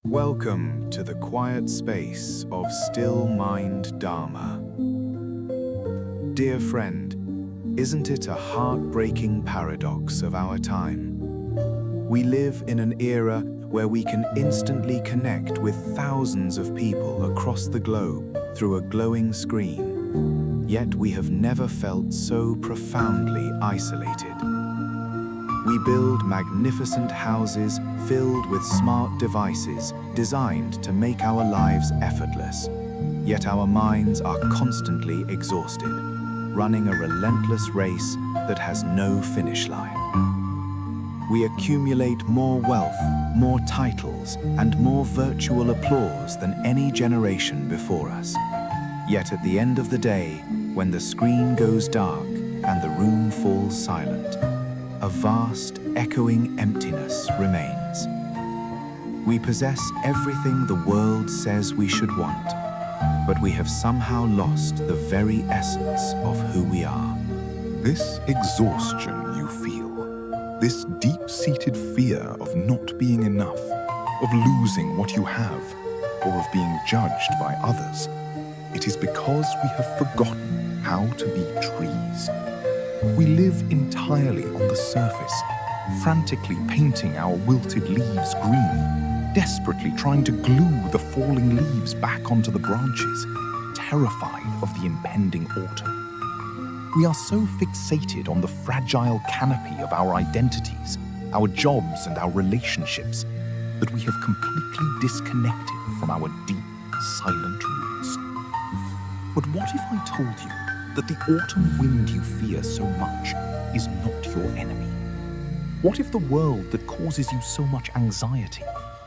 Welcome to the quiet space of still mind Dharma. Dear friend, isn't it a heartbreaking paradox of our time? We live in an era where we can instantly connect with thousands of people across the globe through a glowing screen, yet we have never felt so profoundly isolated. We build magnificent houses filled with smart devices designed to make our lives effortless, yet our minds are constantly exhausted, running a relentless race that has no finish line. We accumulate more wealth, more titles, and more virtual applause than any generation before us. Yet at the end of the day, when the screen goes dark and the room falls silent, a vast, echoing emptiness remains. We possess everything the world says we should want, but we have somehow lost the very essence of who we are. This exhaustion you feel, this deep-seated fear of not being enough, of losing what you have, or of being judged by others, it is because we have forgotten how to be trees. We live entirely on the surface, frantically painting our wilted leaves green, desperately trying to glue the falling leaves back onto the branches, terrified of the impending autumn. We are so fixated on the fragile canopy of our identities, our jobs and our relationships, that we have completely disconnected from our deep, silent roots. But what if I told you that the autumn wind you fear so much is not your enemy? What if the world that causes you so much anxiety,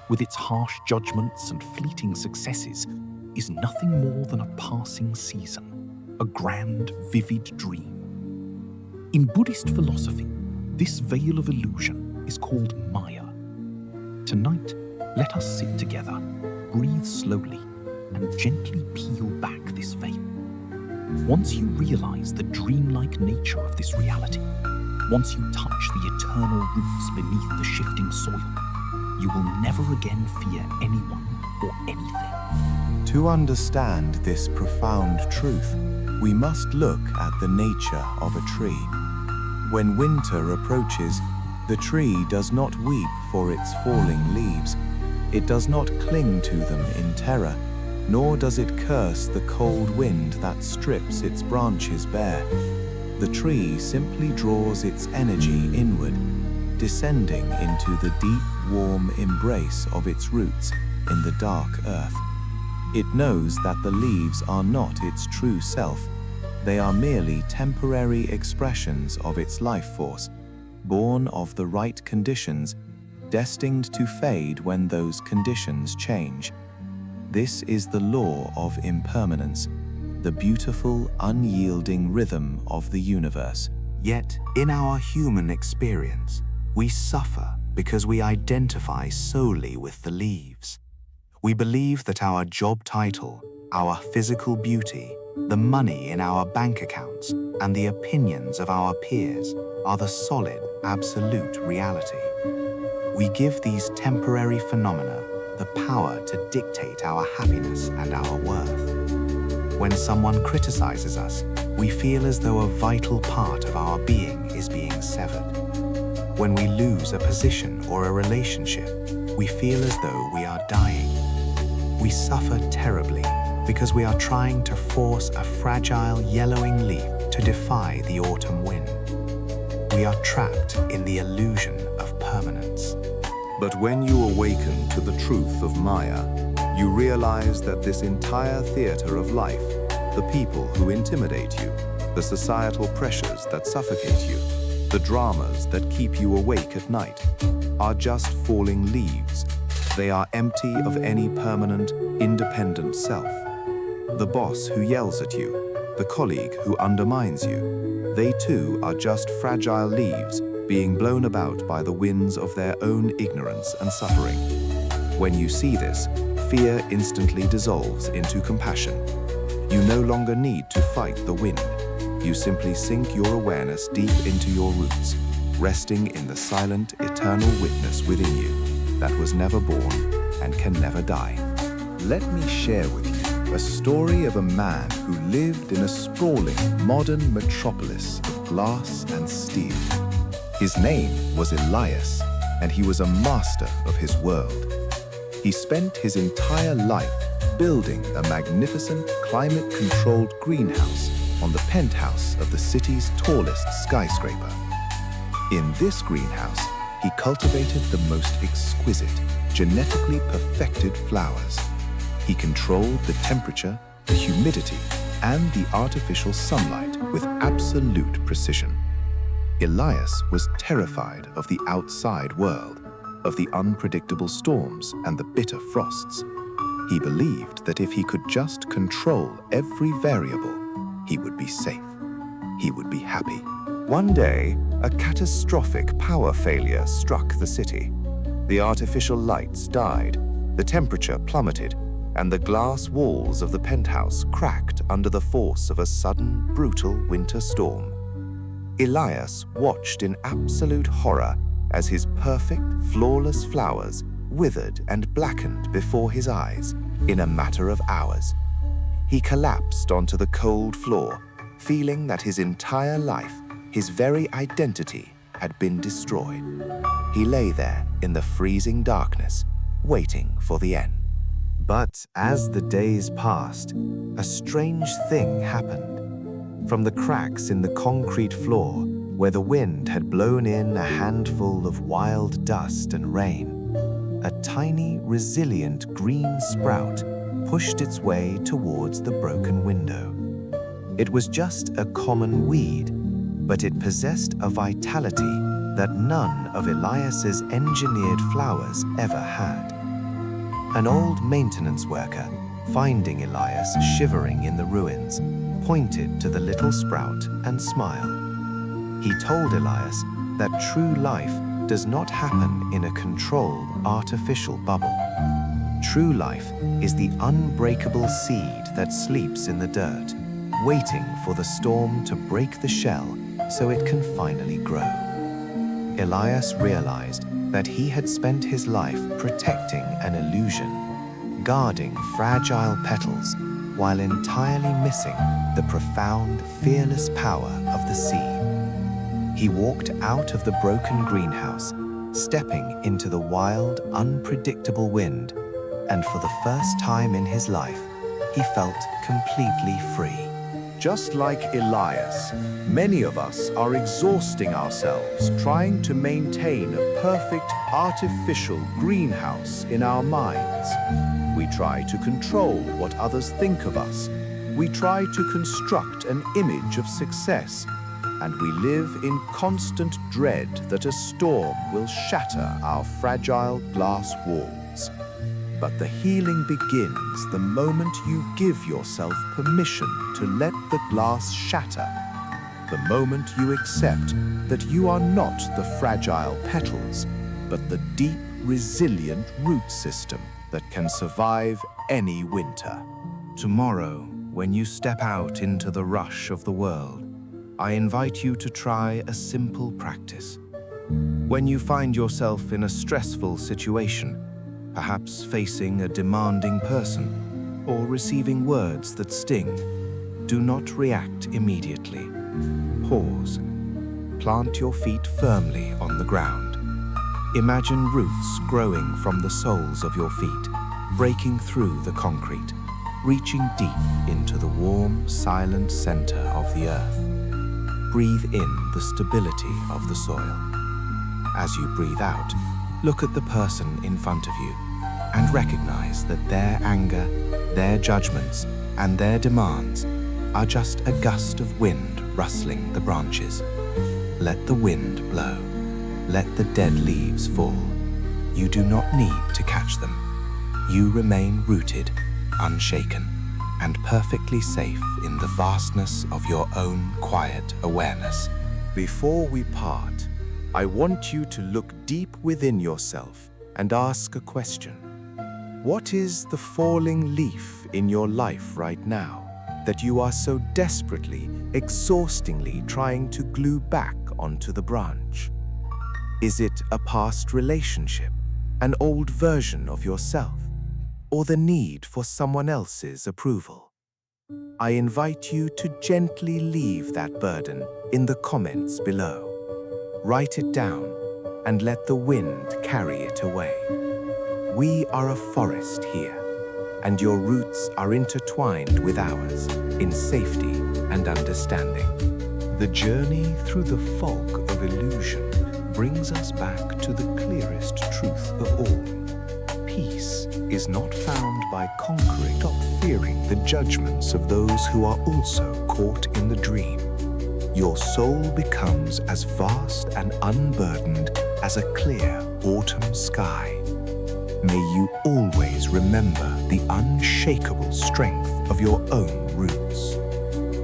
with its harsh judgments and fleeting successes, is nothing more than a passing season, a grand, vivid dream? In Buddhist philosophy, this veil of illusion is called Maya. Tonight, let us sit together, breathe slowly, and gently peel back this veil. Once you realize the dreamlike nature of this reality, once you touch the eternal roots beneath the shifting soil, you will never again fear anyone or anything. To understand this profound truth, we must look at the nature of a tree. When winter approaches, the tree does not weep for its falling leaves. It does not cling to them in terror, nor does it curse the cold wind that strips its branches bare. The tree simply draws its energy inward, descending into the deep, warm embrace of its roots in the dark earth. It knows that the leaves are not its true self. They are merely temporary expressions of its life force, born of the right conditions, destined to fade when those conditions change. This is the law of impermanence, the beautiful, unyielding rhythm of the universe. Yet, in our human experience, we suffer because we identify solely with the leaves. We believe that our job title, our physical beauty, the money in our bank accounts, and the opinions of our peers are the solid, absolute reality. We give these temporary phenomena the power to dictate our happiness and our worth. When someone criticizes us, we feel as though a vital part of our being is being severed. When we lose a position or a relationship, we feel as though we are dying. We suffer terribly because we are trying to force a fragile yellowing leaf to defy the autumn wind. We are trapped in the illusion of permanence. But when you awaken to the truth of Maya, you realize that this entire theater of life, the people who intimidate you, the societal pressures that suffocate you, the dramas that keep you awake at night, are just falling leaves. They are empty of any permanent, independent self. The boss who yells at you, the colleague who undermines you, they too are just fragile leaves being blown about by the winds of their own ignorance and suffering. When you see this, fear instantly dissolves into compassion. You no longer need to fight the wind. You simply sink your awareness deep into your roots, resting in the silent, eternal witness within you that was never born and can never die. Let me share with you a story of a man who lived in a sprawling modern metropolis of glass and steel. His name was Elias, and he was a master of his world. He spent his entire life building a magnificent climate-controlled greenhouse on the penthouse of the city's tallest skyscraper. In this greenhouse, he cultivated the most exquisite, genetically perfected flowers. He controlled the temperature, the humidity, and the artificial sunlight with absolute precision. Elias was terrified of the outside world, of the unpredictable storms and the bitter frosts. He believed that if he could just control every variable, he would be safe. He would be happy. One day, a catastrophic power failure struck the city. The artificial lights died, the temperature plummeted, and the glass walls of the penthouse cracked under the force of a sudden, brutal winter storm. Elias watched in absolute horror as his perfect, flawless flowers withered and blackened before his eyes in a matter of hours. He collapsed onto the cold floor, feeling that his entire life, his very identity, had been destroyed. He lay there in the freezing darkness, waiting for the end. But as the days passed, a strange thing happened. From the cracks in the concrete floor, where the wind had blown in a handful of wild dust and rain, a tiny, resilient green sprout pushed its way towards the broken window. It was just a common weed, but it possessed a vitality that none of Elias's engineered flowers ever had. An old maintenance worker, finding Elias shivering in the ruins, pointed to the little sprout and smiled. He told Elias that true life does not happen in a controlled, artificial bubble. True life is the unbreakable seed that sleeps in the dirt, waiting for the storm to break the shell so it can finally grow. Elias realized that he had spent his life protecting an illusion, guarding fragile petals, while entirely missing the profound, fearless power of the seed. He walked out of the broken greenhouse, stepping into the wild, unpredictable wind, and for the first time in his life, he felt completely free. Just like Elias, many of us are exhausting ourselves trying to maintain a perfect artificial greenhouse in our minds. We try to control what others think of us. We try to construct an image of success, and we live in constant dread that a storm will shatter our fragile glass walls. But the healing begins the moment you give yourself permission to let the glass shatter. The moment you accept that you are not the fragile petals, but the deep, resilient root system that can survive any winter. Tomorrow, when you step out into the rush of the world, I invite you to try a simple practice. When you find yourself in a stressful situation, perhaps facing a demanding person or receiving words that sting, do not react immediately. Pause. Plant your feet firmly on the ground. Imagine roots growing from the soles of your feet, breaking through the concrete, reaching deep into the warm, silent center of the earth. Breathe in the stability of the soil. As you breathe out, look at the person in front of you and recognize that their anger, their judgments, and their demands are just a gust of wind rustling the branches. Let the wind blow. Let the dead leaves fall. You do not need to catch them. You remain rooted, unshaken, and perfectly safe in the vastness of your own quiet awareness. Before we part, I want you to look deep within yourself and ask a question. What is the falling leaf in your life right now that you are so desperately, exhaustingly trying to glue back onto the branch? Is it a past relationship, an old version of yourself, or the need for someone else's approval. I invite you to gently leave that burden in the comments below. Write it down and let the wind carry it away. We are a forest here, and your roots are intertwined with ours in safety and understanding. The journey through the fog of illusion brings us back to the clearest truth of all. Peace is not found by conquering. Stop fearing the judgments of those who are also caught in the dream. Your soul becomes as vast and unburdened as a clear autumn sky. May you always remember the unshakable strength of your own roots.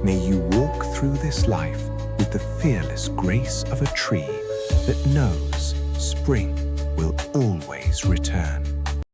May you walk through this life with the fearless grace of a tree that knows spring will always return.